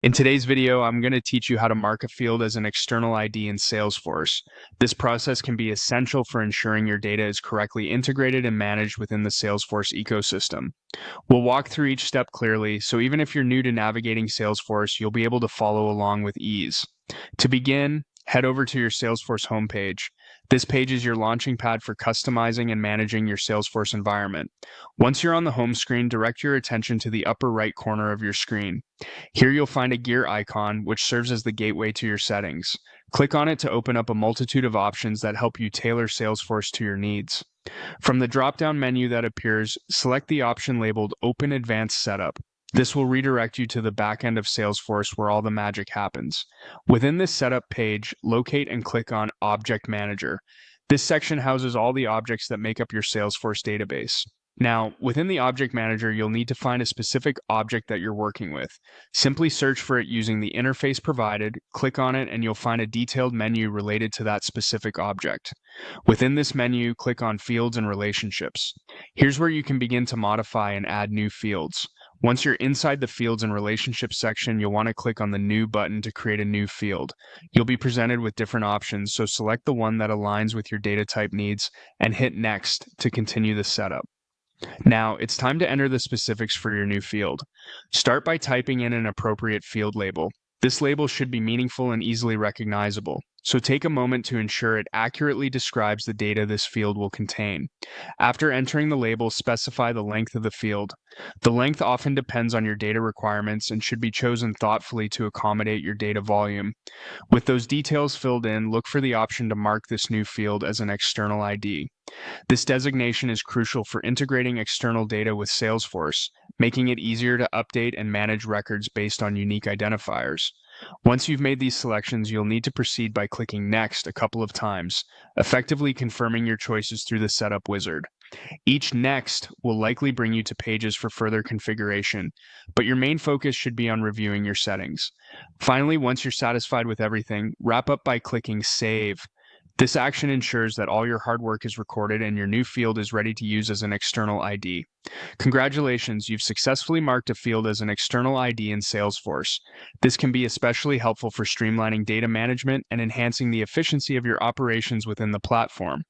In today's video, I'm going to teach you how to mark a field as an external ID in Salesforce. This process can be essential for ensuring your data is correctly integrated and managed within the Salesforce ecosystem. We'll walk through each step clearly, so even if you're new to navigating Salesforce, you'll be able to follow along with ease. To begin, head over to your Salesforce homepage. This page is your launching pad for customizing and managing your Salesforce environment. Once you're on the home screen, direct your attention to the upper right corner of your screen. Here you'll find a gear icon, which serves as the gateway to your settings. Click on it to open up a multitude of options that help you tailor Salesforce to your needs. From the drop-down menu that appears, select the option labeled Open Advanced Setup. This will redirect you to the back end of Salesforce where all the magic happens. Within this setup page, locate and click on Object Manager. This section houses all the objects that make up your Salesforce database. Now, within the Object Manager, you'll need to find a specific object that you're working with. Simply search for it using the interface provided, click on it, and you'll find a detailed menu related to that specific object. Within this menu, click on Fields and Relationships. Here's where you can begin to modify and add new fields. Once you're inside the Fields and Relationships section, you'll want to click on the New button to create a new field. You'll be presented with different options, so select the one that aligns with your data type needs and hit Next to continue the setup. Now, it's time to enter the specifics for your new field. Start by typing in an appropriate field label. This label should be meaningful and easily recognizable, so take a moment to ensure it accurately describes the data this field will contain. After entering the label, specify the length of the field. The length often depends on your data requirements and should be chosen thoughtfully to accommodate your data volume. With those details filled in, look for the option to mark this new field as an external ID. This designation is crucial for integrating external data with Salesforce, making it easier to update and manage records based on unique identifiers. Once you've made these selections, you'll need to proceed by clicking Next a couple of times, effectively confirming your choices through the Setup wizard. Each Next will likely bring you to pages for further configuration, but your main focus should be on reviewing your settings. Finally, once you're satisfied with everything, wrap up by clicking Save. This action ensures that all your hard work is recorded and your new field is ready to use as an external ID. Congratulations, you've successfully marked a field as an external ID in Salesforce. This can be especially helpful for streamlining data management and enhancing the efficiency of your operations within the platform.